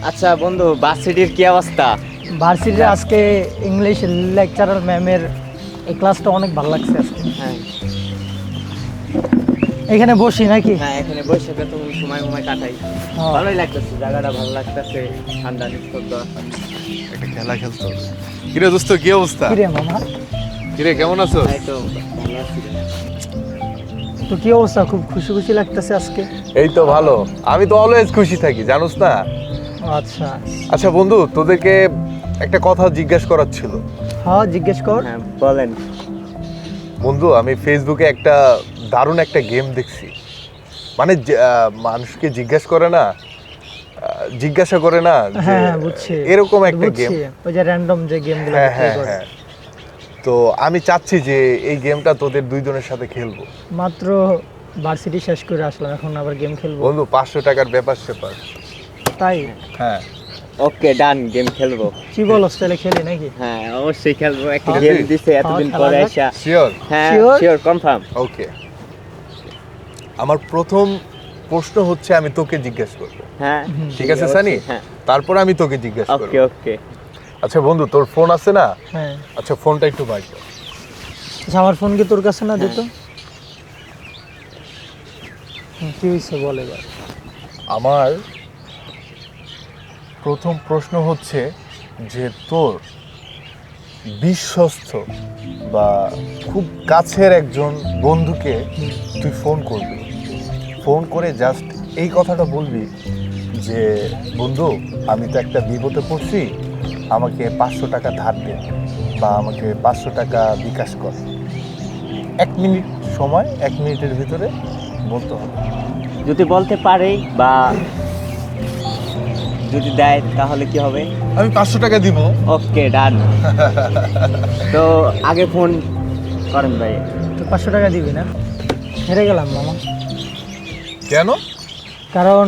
আচ্ছা বন্ধু, ভার্সিটির কি অবস্থা? ভার্সিটিতে আজকে ইংলিশ লেকচারার ম্যামের এই ক্লাসটা অনেক ভালো লাগছে আজকে। হ্যাঁ এখানে বসি নাকি? হ্যাঁ, এখানে বসে তখন সময় কাটাই। হ্যাঁ। ভালোই লাগতেছে, জায়গাটা ভালো লাগতেছে, ঠান্ডা নিস্তব্ধ। একটা খেলা খেলতো। কিরে দোস্ত, কি অবস্থা? কিরে মামা, কিরে কেমন আছো? এই তো ভালো আছি। তো কি অবস্থা? খুব খুশি খুশি লাগতেছে আজকে। এই তো ভালো। আমি তো অলওয়েজ খুশি থাকি, জানোস না? আচ্ছা আচ্ছা বন্ধু, তোদেরকে একটা কথা জিজ্ঞেস করার ছিল। হ্যাঁ, জিজ্ঞেস কর। হ্যাঁ বলেন। বন্ধু, আমি ফেসবুকে একটা দারুণ একটা গেম দেখছি। মানে মানুষকে জিজ্ঞাসা করে না যে হ্যাঁ হ্যাঁ, বুঝছি। এরকম একটা বুঝছি, গেম। ওই যে র্যান্ডম যে গেমগুলো হ্যাঁ প্লে হ্যাঁ করে। হ্যাঁ। তো আমি চাচ্ছি যে এই গেমটা তোদের দুইজনের সাথে খেলবো। মাত্র ভার্সিটি শেষ করে আসলাম, এখন আবার গেম খেলবো? বন্ধু, 500 টাকার ব্যাপার স্যাপার। তাই? হ্যাঁ ওকে ডান, গেম খেলবো। কি বলস, তাহলে খেলি নাকি? হ্যাঁ অবশ্যই খেলবো। একটা হ্যাঁ, গেম ঠিক। দিছে এতদিন হ্যাঁ, পরে খেলা আসা। শিওর? হ্যাঁ Sure? Sure, confirm. ওকে। আমার প্রথম প্রশ্ন হচ্ছে, আমি তোকে জিজ্ঞেস করবো। হ্যাঁ ঠিক আছে সানি? হ্যাঁ তারপর আমি তোকে জিজ্ঞেস করবো। ওকে ওকে। আচ্ছা বন্ধু, তোর ফোন আছে না? হ্যাঁ। আচ্ছা, ফোনটা একটু বাইর কর। আচ্ছা, আমার ফোন কি তোর কাছে না? হ্যাঁ। দিত। কি হয়েছে বল এবার। আমার প্রথম প্রশ্ন হচ্ছে যে তোর বিশ্বস্ত বা খুব কাছের একজন বন্ধুকে তুই ফোন করবি, ফোন করে জাস্ট এই কথাটা বলবি যে বন্ধু, আমি তো একটা বিপদে পড়ছি, আমাকে 500 টাকা ধার দে বা আমাকে 500 টাকা বিকাশ কর। 1 মিনিট সময়, 1 মিনিটের ভিতরে বলতে হবে। যদি বলতে পারে বা যদি দেয় তাহলে কি হবে? আমি 500 টাকা দিব। ওকে ডান। তো আগে ফোন করেন ভাই। তো 500 টাকা দিবি না? হেরে গেলাম মামা। কেন? কারণ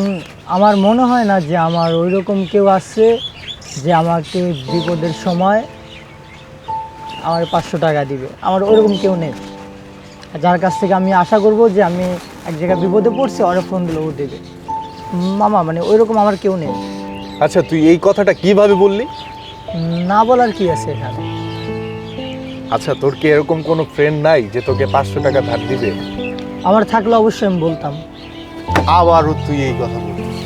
আমার মনে হয় না যে আমার ওই রকম কেউ আছে যে আমাকে বিপদের সময় আমার 500 টাকা দিবে। আমার ওইরকম কেউ নেই যার কাছ থেকে আমি আশা করব যে আমি এক জায়গায় বিপদে পড়ছি, ওরা ফোন দিলে ও দেবে। মামা মানে ওইরকম আমার কেউ নেই। আচ্ছা, তুই এই কথাটা কিভাবে বললি? না বলার কি আছে এখানে? আচ্ছা, তোর কি এরকম কোনো ফ্রেন্ড নাই যে তোকে 500 টাকা ধার দিবে? আমার থাকলে অবশ্যই আমি বলতাম। আবারও তুই এই কথা বলছিস।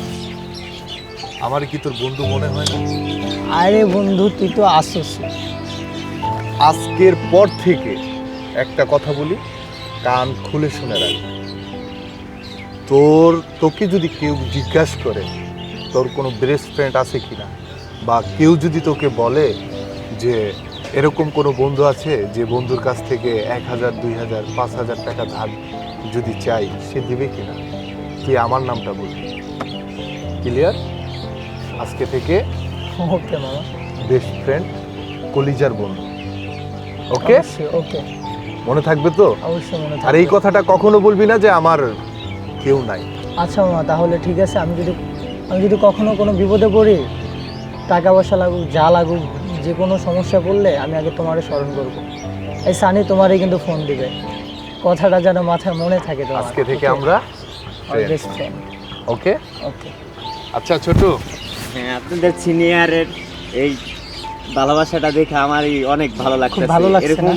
আমার কি তোর বন্ধু মনে হয় না? আরে বন্ধু, তুই তো আসছিস। আজকের পর থেকে একটা কথা বলি, কান খুলে শুনে রাখ। তোকে যদি কেউ জিজ্ঞাসা করে তোর কোনো বেস্ট ফ্রেন্ড আছে কিনা, বা কেউ যদি তোকে বলে যে এরকম কোনো বন্ধু আছে যে বন্ধুর কাছ থেকে 1000, 2000, 5000 টাকা ধার যদি চাই, সে দিবে কিনা, তুই আমার নামটা বলবি। ক্লিয়ার? আজকে থেকে ওকে মামা, বেস্ট ফ্রেন্ড, কলিজার বন্ধু। ওকে? ওকে, মনে থাকবে তো? অবশ্যই মনে আর এই থাকবে। কথাটা কখনো বলবি না যে আমার কেউ নাই। আচ্ছা মামা, তাহলে ঠিক আছে। আমি যদি কখনো কোনো বিপদে পড়ি, টাকা পয়সা লাগুক, যা লাগুক, যে কোনো সমস্যা পড়লে আমি আগে তোমারে স্মরণ করব। এই সানি তোমারই কিন্তু ফোন দিবে। কথাটা যেন মাথায় মনে থাকে তোমার। আজকে থেকে আমরা বেস্ট ফ্রেন্ড। ওকে? ওকে। আচ্ছা ছোট, হ্যাঁ, আপনাদের সিনিয়রের এই ভালোবাসাটা দেখে আমারই অনেক ভালো লাগছে। খুব ভালো লাগছে না?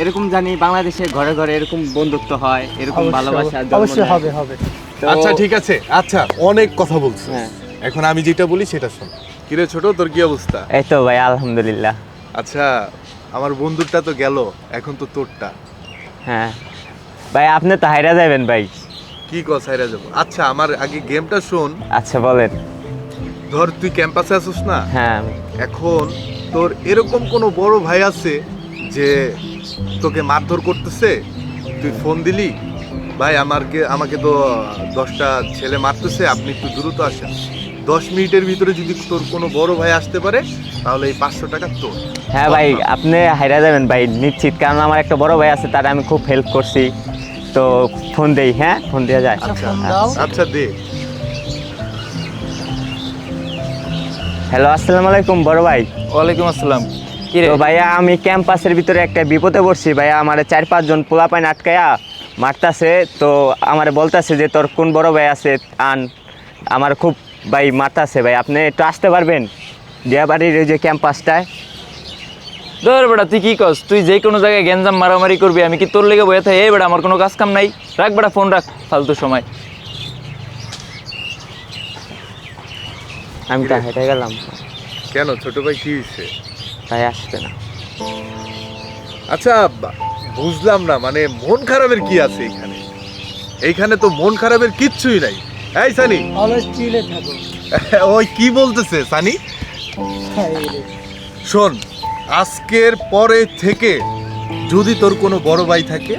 এরকম জানি বাংলাদেশে ঘরে ঘরে এরকম বন্ধুত্ব হয়, এরকম ভালোবাসা জন্ম অবশ্যই নেয়। হবে। তো- আচ্ছা ঠিক আছে। আচ্ছা, অনেক কথা বলছিস, হ্যাঁ। এখন আমি যেটা বলি সেটা শোন। কিরে ছোট, তোর কি অবস্থা? এই তো ভাই আলহামদুলিল্লাহ। আচ্ছা, আমার বন্ধুরটা তো গেল, এখন তো তোরটা। হ্যাঁ ভাই, আপনি তো হাইরা যাবেন ভাই। কি কথাইরা যাবো? আচ্ছা, আমার আগে গেমটা শোন। আচ্ছা বলেন। ধর তুই ক্যাম্পাসে আসিস না, হ্যাঁ এখন তোর এরকম কোনো বড় ভাই আছে যে তোকে মারধর করতেছে, তুই ফোন দিলি, ভাই আমাকে তো 10টা ছেলে মারতেছে, আপনি একটু দ্রুত আসেন। 10 মিনিটের ভিতরে যদি তোর কোনো বড় ভাই আসতে পারে, তাহলে এই 500 টাকা তোর। হ্যাঁ ভাই, আপনি হাইরা যাবেন ভাই নিশ্চিত, কারণ আমার একটা বড় ভাই আছে, তারা আমি খুব হেল্প করছি। তো ফোন দেই। হ্যাঁ, ফোন দেওয়া যায়। আচ্ছা ফোন দাও। আচ্ছা, দে। হ্যালো, আসসালামু আলাইকুম বড় ভাই। ওয়ালাইকুম আসসালাম। কি রে? তো ভাইয়া, আমি ক্যাম্পাসের ভিতরে একটা বিপদে পড়ছি ভাইয়া। আমার 4-5 জন পোলাপাইন আটকায়া মারতাছে। তো আমার বলতাছে যে তোর কোন বড় ভাই আছে আন, আমার খুব ভাই মাতাছে ভাই, আপনি একটু আসতে পারবেন দিয়াবাড়ির ওই যে ক্যাম্পাসটায়? ধর বেটা তুই কি কস, তুই যে কোনো জায়গায় গ্যাঞ্জাম মারামারি করবি, আমি কি তোর লেগে বয়ে থাকি? এই বেটা আমার কোনো কাজ কাম নাই, রাখ বেটা ফোন রাখ, ফালতু সময়। আমি তো হেঁটে গেলাম, কেন ছোট ভাই, কি হয়েছে? তাই আসবে না। আচ্ছা বুঝলাম না, মানে মন খারাপের কি আছে এইখানে? এইখানে তো মন খারাপের কিচ্ছুই নাই। এই সানি, অলওয়েজ চিলে থাকো। ওই কি বলতেছে সানি? হ্যাঁ, এই রে। শোন, আজকের পরে থেকে যদি তোর কোনো বড় ভাই থাকে,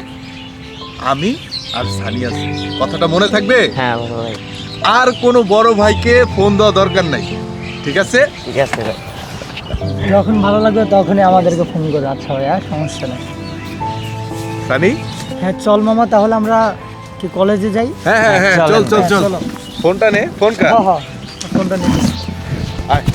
আমি আর সানি আছি, কথাটা মনে থাকবে? হ্যাঁ বড় ভাই। আর কোনো বড় ভাইকে ফোন দেওয়া দরকার নাই, ঠিক আছে? ঠিক আছে ভাই। যখন ভালো লাগবে তখনই আমাদেরকে ফোন করে। আচ্ছা ভাইয়া, সমস্যা নেই। সানি, হ্যাঁ চল মামা, তাহলে আমরা কি কলেজে যাই? হ্যাঁ হ্যাঁ হ্যাঁ, চলেন, চল চল চল। চলো। ফোনটা নে, ফোন কার? হ্যাঁ হ্যাঁ, ফোনটা নিয়ে আয়।